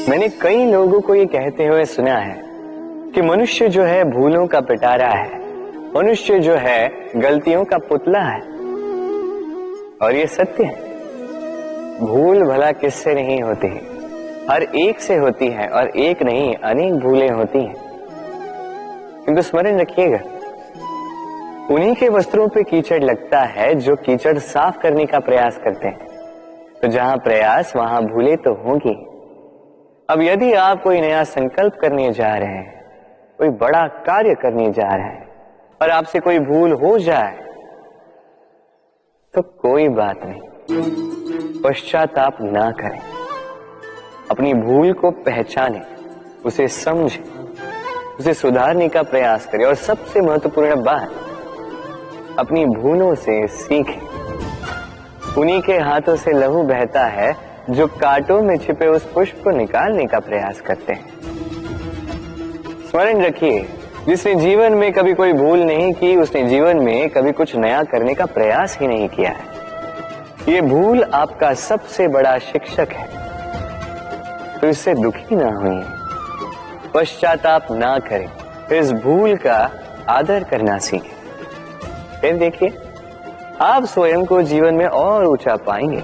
मैंने कई लोगों को ये कहते हुए सुना है कि मनुष्य जो है भूलों का पिटारा है, मनुष्य जो है गलतियों का पुतला है। और ये सत्य है। भूल भला किससे नहीं होती, हर एक से होती है, और एक नहीं अनेक भूलें होती हैं। किंतु स्मरण रखिएगा, उन्हीं के वस्त्रों पे कीचड़ लगता है जो कीचड़ साफ करने का प्रयास करते हैं। तो जहां प्रयास वहां भूलें तो होंगी। अब यदि आप कोई नया संकल्प करने जा रहे हैं, कोई बड़ा कार्य करने जा रहे हैं, और आपसे कोई भूल हो जाए तो कोई बात नहीं, पश्चाताप ना करें। अपनी भूल को पहचानें, उसे समझें, उसे सुधारने का प्रयास करें, और सबसे महत्वपूर्ण बात, अपनी भूलों से सीखें। उन्हीं के हाथों से लहू बहता है जो कांटों में छिपे उस पुष्प को निकालने का प्रयास करते हैं। स्मरण रखिए, जिसने जीवन में कभी कोई भूल नहीं की, उसने जीवन में कभी कुछ नया करने का प्रयास ही नहीं किया है। ये भूल आपका सबसे बड़ा शिक्षक है, तो इससे दुखी ना होइए, पश्चाताप ना करें, इस भूल का आदर करना सीखें। फिर देखिए, आप स्वयं को जीवन में और ऊंचा पाएंगे।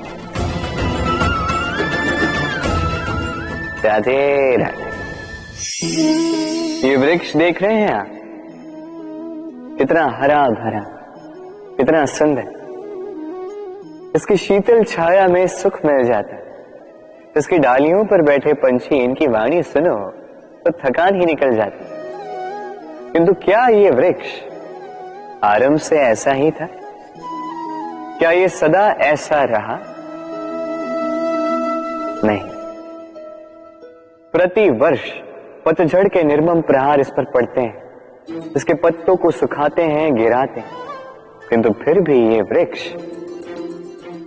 राधे राधे। ये वृक्ष देख रहे हैं आप, कितना हरा भरा, कितना सुंदर। इसकी शीतल छाया में सुख मिल जाता है। इसकी डालियों पर बैठे पंछी, इनकी वाणी सुनो तो थकान ही निकल जाती। किंतु क्या ये वृक्ष आरंभ से ऐसा ही था? क्या ये सदा ऐसा रहा? नहीं। प्रति वर्ष पतझड़ के निर्मम प्रहार इस पर पड़ते हैं, इसके पत्तों को सुखाते हैं, गिराते हैं, किंतु फिर भी ये वृक्ष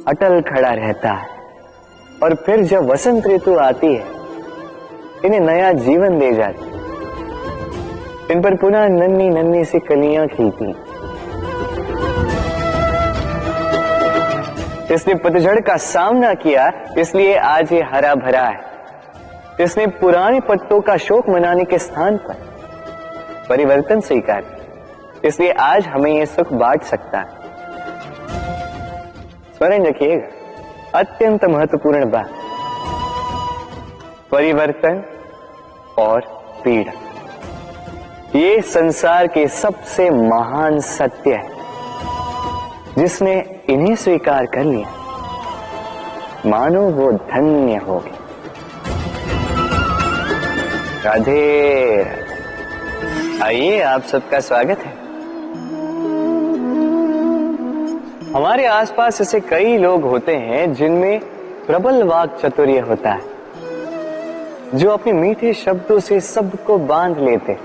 अटल खड़ा रहता है। और फिर जब वसंत ऋतु आती है, इन्हें नया जीवन दे जाती है। इन पर पुनः नन्ही नन्ही सी कलियां खिलती। इसने पतझड़ का सामना किया, इसलिए आज ये हरा भरा है। इसने पुराने पत्तों का शोक मनाने के स्थान पर परिवर्तन स्वीकार किया, इसलिए आज हमें यह सुख बांट सकता है। स्मरण रखिएगा, अत्यंत महत्वपूर्ण बात, परिवर्तन और पीड़ा, ये संसार के सबसे महान सत्य है। जिसने इन्हें स्वीकार कर लिया, मानो वो धन्य हो गया। राधे राधे। आइए, आप सबका स्वागत है। हमारे आसपास ऐसे कई लोग होते हैं जिनमें प्रबल वाक चातुर्य होता है, जो अपने मीठे शब्दों से सबको बांध लेते हैं,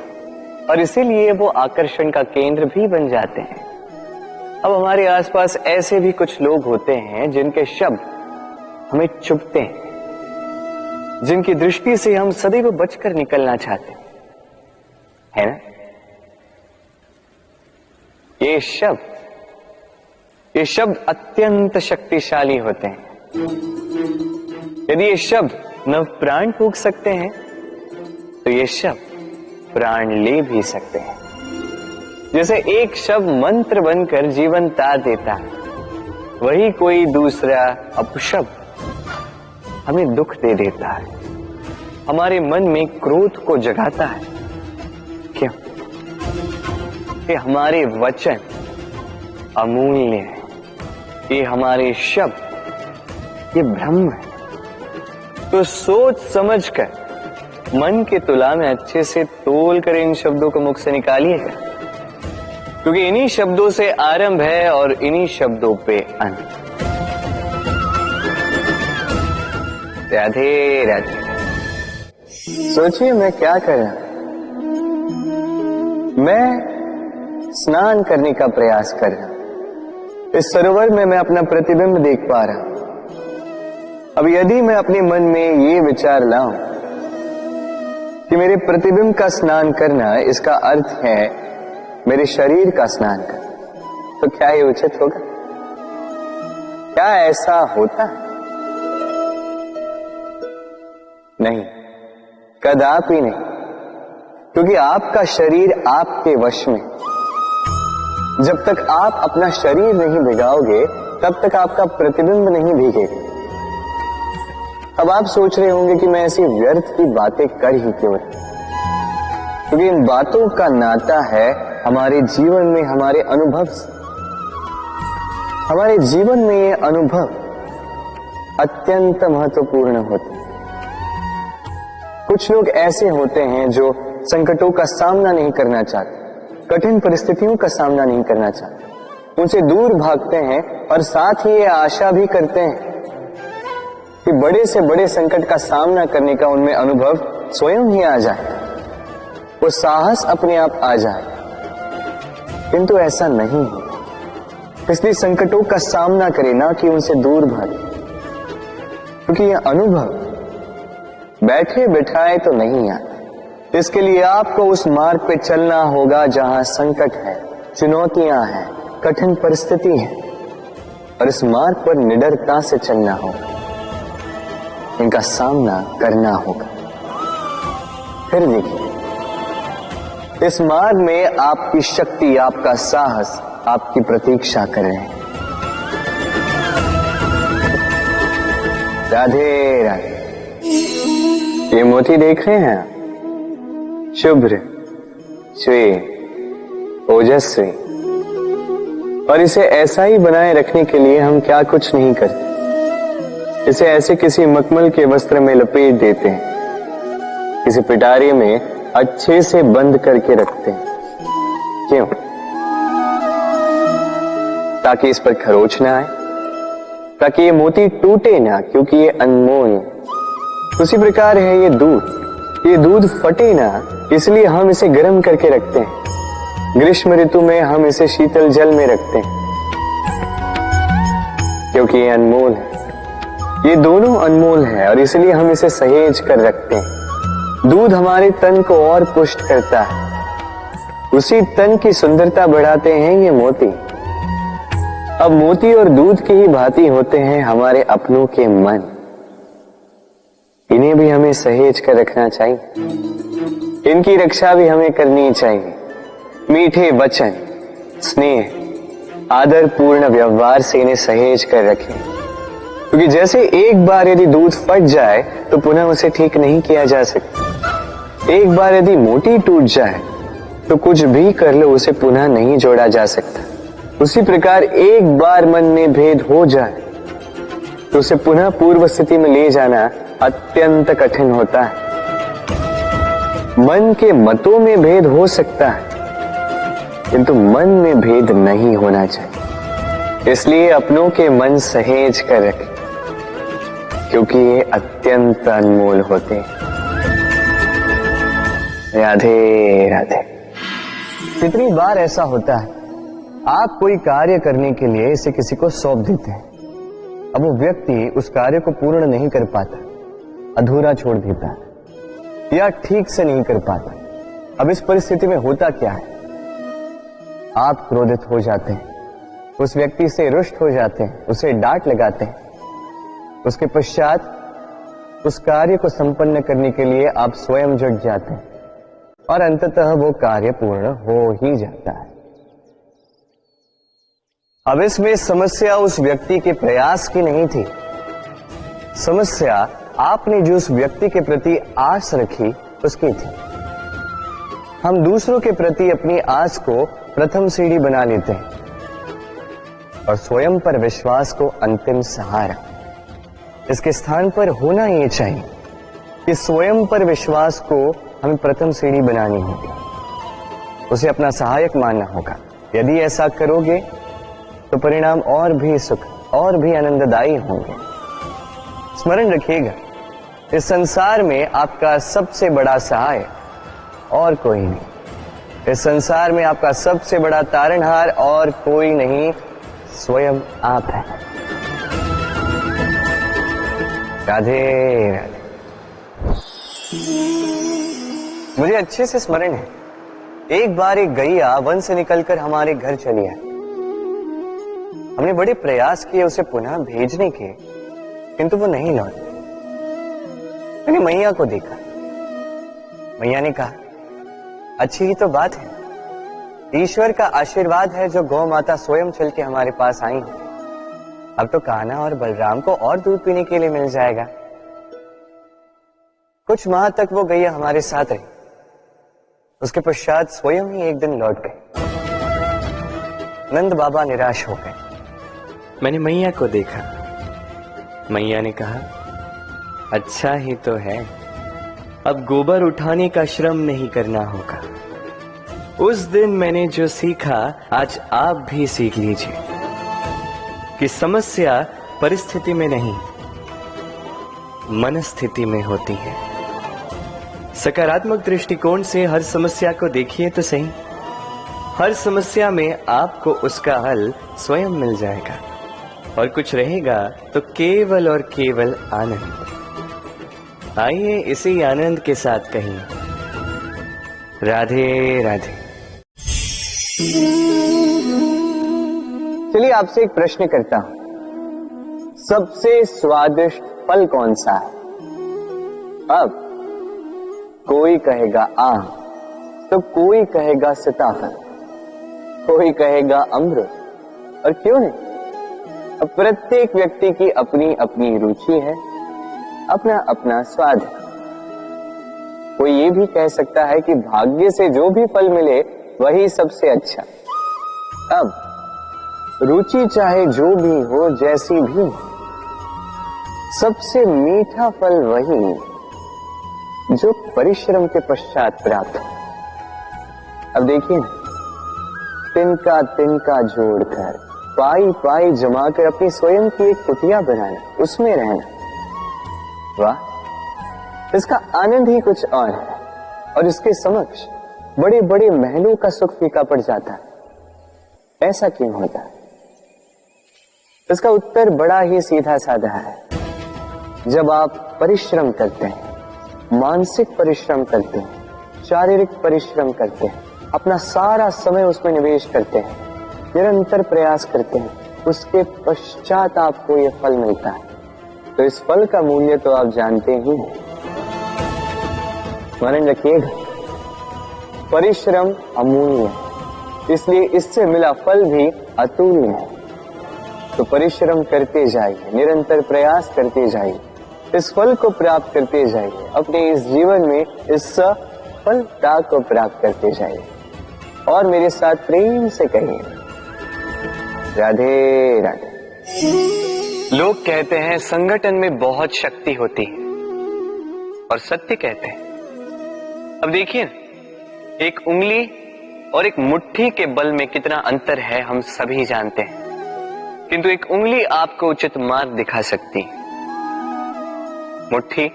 और इसीलिए वो आकर्षण का केंद्र भी बन जाते हैं। अब हमारे आसपास ऐसे भी कुछ लोग होते हैं जिनके शब्द हमें चुभते हैं, जिनकी दृष्टि से हम सदैव बचकर निकलना चाहते हैं, है ना? ये शब्द अत्यंत शक्तिशाली होते हैं। यदि ये शब्द नव प्राण फूंक सकते हैं, तो ये शब्द प्राण ले भी सकते हैं। जैसे एक शब्द मंत्र बनकर जीवन तार देता है, वही कोई दूसरा अपशब्द हमें दुख दे देता है, हमारे मन में क्रोध को जगाता है। क्यों? कि हमारे वचन अमूल्य है, ये हमारे शब्द ये ब्रह्म है। तो सोच समझकर मन के तुला में अच्छे से तोल कर इन शब्दों को मुख से निकालिएगा, क्योंकि इन्हीं शब्दों से आरंभ है और इन्हीं शब्दों पे अंत। राधे राधे। सोचिए, मैं क्या कर रहा हूं? मैं स्नान करने का प्रयास कर रहा हूं। इस सरोवर में मैं अपना प्रतिबिंब देख पा रहा हूं। अब यदि मैं अपने मन में ये विचार लाऊं कि मेरे प्रतिबिंब का स्नान करना, इसका अर्थ है मेरे शरीर का स्नान करना, तो क्या ये उचित होगा? क्या ऐसा होता है? नहीं, कदापि नहीं, क्योंकि आपका शरीर आपके वश में। जब तक आप अपना शरीर नहीं भिगाओगे तब तक आपका प्रतिबिंब नहीं भीगेगा। अब आप सोच रहे होंगे कि मैं ऐसी व्यर्थ की बातें कर ही क्यों रहा, क्योंकि इन बातों का नाता है हमारे जीवन में हमारे अनुभव से। हमारे जीवन में ये अनुभव अत्यंत महत्वपूर्ण होते हैं। कुछ लोग ऐसे होते हैं जो संकटों का सामना नहीं करना चाहते, कठिन परिस्थितियों का सामना नहीं करना चाहते, उनसे दूर भागते हैं और साथ ही ये आशा भी करते हैं कि बड़े से बड़े संकट का सामना करने का उनमें अनुभव स्वयं ही आ जाए, वो साहस अपने आप आ जाए। किंतु ऐसा नहीं है, इसलिए संकटों का सामना करें, ना कि उनसे दूर भागे, क्योंकि यह अनुभव बैठे बिठाए तो नहीं आता। इसके लिए आपको उस मार्ग पे चलना होगा जहां संकट है, चुनौतियां हैं, कठिन परिस्थिति है, और इस मार्ग पर निडरता से चलना होगा, इनका सामना करना होगा। फिर देखिए, इस मार्ग में आपकी शक्ति, आपका साहस आपकी प्रतीक्षा कर रहे हैं। राधे राधे। ये मोती देख रहे हैं, शुभ्र, श्वेत, ओजस्वी, और इसे ऐसा ही बनाए रखने के लिए हम क्या कुछ नहीं करते। इसे ऐसे किसी मखमल के वस्त्र में लपेट देते हैं, किसी पिटारे में अच्छे से बंद करके रखते हैं। क्यों? ताकि इस पर खरोच ना आए, ताकि ये मोती टूटे ना, क्योंकि ये अनमोल है। उसी प्रकार है ये दूध फटे ना, इसलिए हम इसे गर्म करके रखते हैं। ग्रीष्म ऋतु में हम इसे शीतल जल में रखते हैं, क्योंकि ये अनमोल है। ये दोनों अनमोल है और इसलिए हम इसे सहेज कर रखते हैं। दूध हमारे तन को और पुष्ट करता है, उसी तन की सुंदरता बढ़ाते हैं ये मोती। अब मोती और दूध की ही भांति होते हैं हमारे अपनों के मन। इन्हें भी हमें सहेज कर रखना चाहिए, इनकी रक्षा भी हमें करनी चाहिए। मीठे वचन, स्नेह, आदर पूर्ण व्यवहार से इन्हें सहेज कर रखें, क्योंकि जैसे एक बार यदि दूध फट जाए तो पुनः उसे ठीक नहीं किया जा सकता। एक बार यदि मोती टूट जाए तो कुछ भी कर लो उसे पुनः नहीं जोड़ा जा सकता। उसी प्रकार एक बार मन में भेद हो जाए तो उसे पुनः पूर्व स्थिति में ले जाना अत्यंत कठिन होता है। मन के मतों में भेद हो सकता है, किंतु मन में भेद नहीं होना चाहिए। इसलिए अपनों के मन सहेज कर रखें, क्योंकि ये अत्यंत अनमोल होते हैं। राधे राधे। कितनी बार ऐसा होता है, आप कोई कार्य करने के लिए इसे किसी को सौंप देते हैं, अब वो व्यक्ति उस कार्य को पूर्ण नहीं कर पाता, अधूरा छोड़ देता है या ठीक से नहीं कर पाता। अब इस परिस्थिति में होता क्या है, आप क्रोधित हो जाते हैं, उस व्यक्ति से रुष्ट हो जाते हैं, उसे डांट लगाते हैं। उसके पश्चात उस कार्य को संपन्न करने के लिए आप स्वयं जुट जाते हैं और अंततः वो कार्य पूर्ण हो ही जाता है। अब इसमें समस्या उस व्यक्ति के प्रयास की नहीं थी, समस्या आपने जो उस व्यक्ति के प्रति आस रखी उसकी थी। हम दूसरों के प्रति अपनी आस को प्रथम सीढ़ी बना लेते हैं और स्वयं पर विश्वास को अंतिम सहारा। इसके स्थान पर होना ये चाहिए कि स्वयं पर विश्वास को हमें प्रथम सीढ़ी बनानी होगी, उसे अपना सहायक मानना होगा। यदि ऐसा करोगे तो परिणाम और भी सुख और भी आनंददायी होंगे। स्मरण रखिएगा, इस संसार में आपका सबसे बड़ा सहाय और कोई नहीं। इस संसार में आपका सबसे बड़ा तारणहार और कोई नहीं, स्वयं आप हैं। राधे राधे। मुझे अच्छे से स्मरण है, एक बार एक गैया वन से निकलकर हमारे घर चली आई। हमने बड़े प्रयास किए उसे पुनः भेजने के, किंतु वो नहीं लौटी। मैंने मैया को देखा, मैया ने कहा, अच्छी ही तो बात है, ईश्वर का आशीर्वाद है जो गौ माता स्वयं चल के हमारे पास आई है। अब तो कान्हा और बलराम को और दूध पीने के लिए मिल जाएगा। कुछ माह तक वो गैया हमारे साथ रही, उसके पश्चात स्वयं ही एक दिन लौट गए। नंद बाबा निराश हो गए। मैंने मैया को देखा। मैया ने कहा, अच्छा ही तो है, अब गोबर उठाने का श्रम नहीं करना होगा। उस दिन मैंने जो सीखा आज आप भी सीख लीजिए कि समस्या परिस्थिति में नहीं, मनस्थिति में होती है। सकारात्मक दृष्टिकोण से हर समस्या को देखिए तो सही, हर समस्या में आपको उसका हल स्वयं मिल जाएगा और कुछ रहेगा तो केवल और केवल आनंद। आइए इसी आनंद के साथ कहें, राधे राधे। चलिए आपसे एक प्रश्न करता हूं, सबसे स्वादिष्ट फल कौन सा है? अब कोई कहेगा आम, तो कोई कहेगा सीताफल, कोई कहेगा अमरूद, और क्यों नहीं, अब प्रत्येक व्यक्ति की अपनी अपनी रुचि है, अपना अपना स्वाद है। कोई ये भी कह सकता है कि भाग्य से जो भी फल मिले वही सबसे अच्छा। अब रुचि चाहे जो भी हो, जैसी भी, सबसे मीठा फल वही जो परिश्रम के पश्चात प्राप्त हो। अब देखिए, तिनका तिनका जोड़कर, पाई पाई जमाकर अपनी स्वयं की एक कुटिया बनाना, उसमें रहना, वाह, इसका आनंद ही कुछ और है। और इसके समक्ष बड़े बड़े महलों का सुख फीका पड़ जाता है। ऐसा क्यों होता है? इसका उत्तर बड़ा ही सीधा साधा है। जब आप परिश्रम करते हैं, मानसिक परिश्रम करते हैं, शारीरिक परिश्रम करते हैं, अपना सारा समय उसमें निवेश करते हैं, निरंतर प्रयास करते हैं, उसके पश्चात आपको यह फल मिलता है, तो इस फल का मूल्य तो आप जानते ही हैं। स्मरण रखिएगा, परिश्रम अमूल्य है, इसलिए इससे मिला फल भी अतुल्य है। तो परिश्रम करते जाइए, निरंतर प्रयास करते जाइए, इस फल को प्राप्त करते जाइए, अपने इस जीवन में इस सफलता को प्राप्त करते जाइए। और मेरे साथ प्रेम से कहिए, राधे राधे। लोग कहते हैं संगठन में बहुत शक्ति होती है, और सत्य कहते हैं। अब देखिए, एक उंगली और एक मुट्ठी के बल में कितना अंतर है हम सभी जानते हैं, किंतु एक उंगली आपको उचित मार्ग दिखा सकती है, मुट्ठी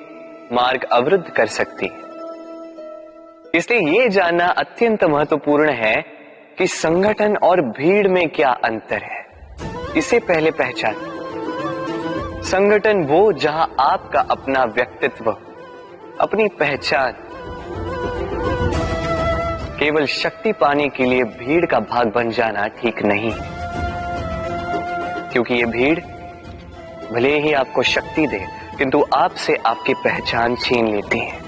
मार्ग अवरुद्ध कर सकती है। इसलिए यह जानना अत्यंत महत्वपूर्ण है कि संगठन और भीड़ में क्या अंतर है, इसे पहले पहचान। संगठन वो जहां आपका अपना व्यक्तित्व, अपनी पहचान, केवल शक्ति पाने के लिए भीड़ का भाग बन जाना ठीक नहीं, क्योंकि ये भीड़ भले ही आपको शक्ति दे, किंतु आपसे आपकी पहचान छीन लेती है।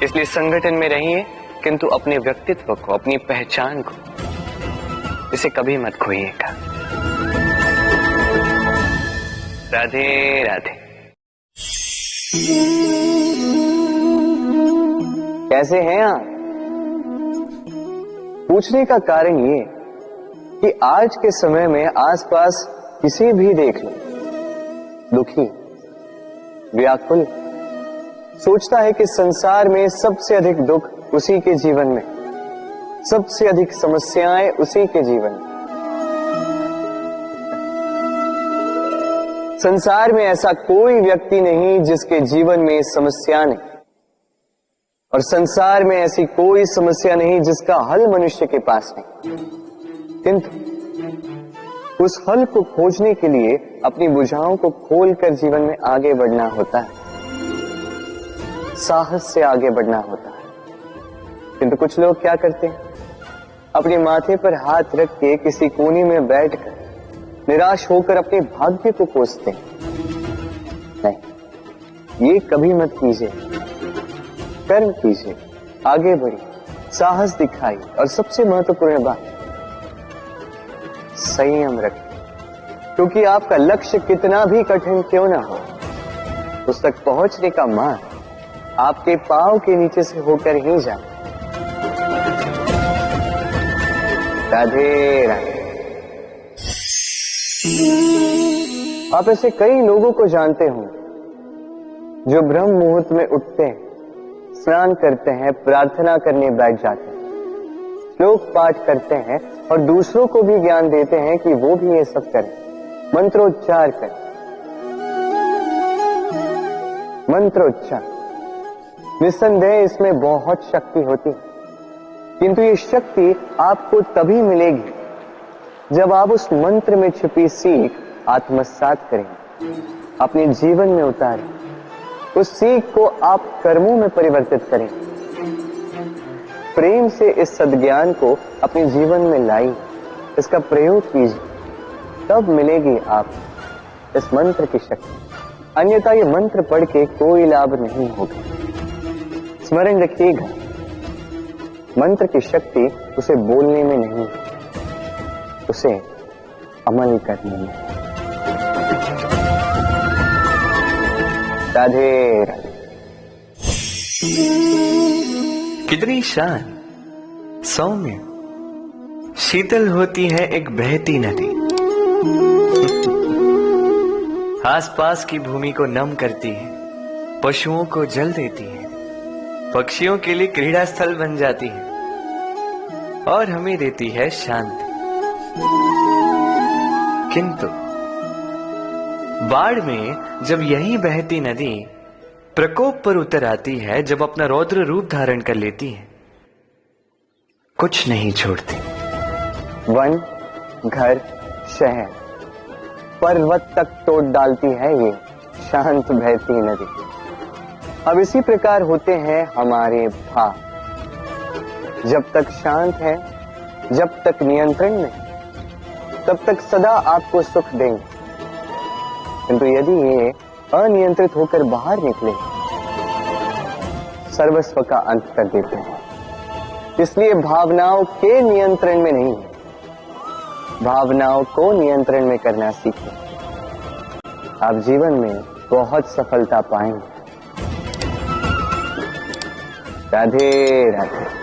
इसलिए संगठन में रहिए, किंतु अपने व्यक्तित्व को, अपनी पहचान को, इसे कभी मत खोइएगा। राधे राधे। कैसे हैं आप? पूछने का कारण ये कि आज के समय में आसपास किसी भी देख लो, दुखी, व्याकुल, सोचता है कि संसार में सबसे अधिक दुख उसी के जीवन में, सबसे अधिक समस्याएं उसी के जीवन में। संसार में ऐसा कोई व्यक्ति नहीं जिसके जीवन में समस्या नहीं, और संसार में ऐसी कोई समस्या नहीं जिसका हल मनुष्य के पास नहीं, किंतु उस हल को खोजने के लिए अपनी बुझाओं को खोलकर जीवन में आगे बढ़ना होता है, साहस से आगे बढ़ना होता है। किंतु कुछ लोग क्या करते हैं, अपने माथे पर हाथ रख के किसी कोने में बैठकर निराश होकर अपने भाग्य को कोसते हैं। नहीं, ये कभी मत कीजिए। कर्म कीजिए, आगे बढ़िए, साहस दिखाइए और सबसे महत्वपूर्ण बात, संयम रखें, क्योंकि आपका लक्ष्य कितना भी कठिन क्यों ना हो, उस तक पहुंचने का मार्ग आपके पांव के नीचे से होकर ही जाए। राधे राधे। आप ऐसे कई लोगों को जानते हो जो ब्रह्म मुहूर्त में उठते हैं, स्नान करते हैं, प्रार्थना करने बैठ जाते हैं, श्लोक पाठ करते हैं और दूसरों को भी ज्ञान देते हैं कि वो भी ये सब करें, मंत्रोच्चार करें। मंत्रोच्चार निस्संदेह इसमें बहुत शक्ति होती है, किंतु ये शक्ति आपको तभी मिलेगी जब आप उस मंत्र में छिपी सीख आत्मसात करेंगे, अपने जीवन में उतारें, उस सीख को आप कर्मों में परिवर्तित करें, प्रेम से इस सद्ज्ञान को अपने जीवन में लाइए, इसका प्रयोग कीजिए, तब मिलेगी आप इस मंत्र की शक्ति। अन्यथा ये मंत्र पढ़ के कोई लाभ नहीं होगा। स्मरण रखिएगा, मंत्र की शक्ति उसे बोलने में नहीं, उसे अमल करने में। राधे राधे। कितनी शांत, सौम्य, शीतल होती है एक बहती नदी। आसपास की भूमि को नम करती है, पशुओं को जल देती है, पक्षियों के लिए क्रीड़ा स्थल बन जाती है और हमें देती है शांति। किंतु बाढ़ में जब यही बहती नदी प्रकोप पर उतर आती है, जब अपना रौद्र रूप धारण कर लेती है, कुछ नहीं छोड़ती। वन, घर, शहर, पर्वत तक तोड़ डालती है ये शांत बहती नदी। अब इसी प्रकार होते हैं हमारे भाव। जब तक शांत है, जब तक नियंत्रण में, तब तक सदा आपको सुख देंगे, किंतु यदि ये अनियंत्रित होकर बाहर निकले, सर्वस्व का अंत कर देते हैं। इसलिए भावनाओं के नियंत्रण में नहीं, भावनाओं को नियंत्रण में करना सीखें। आप जीवन में बहुत सफलता पाएंगे। राधे राधे।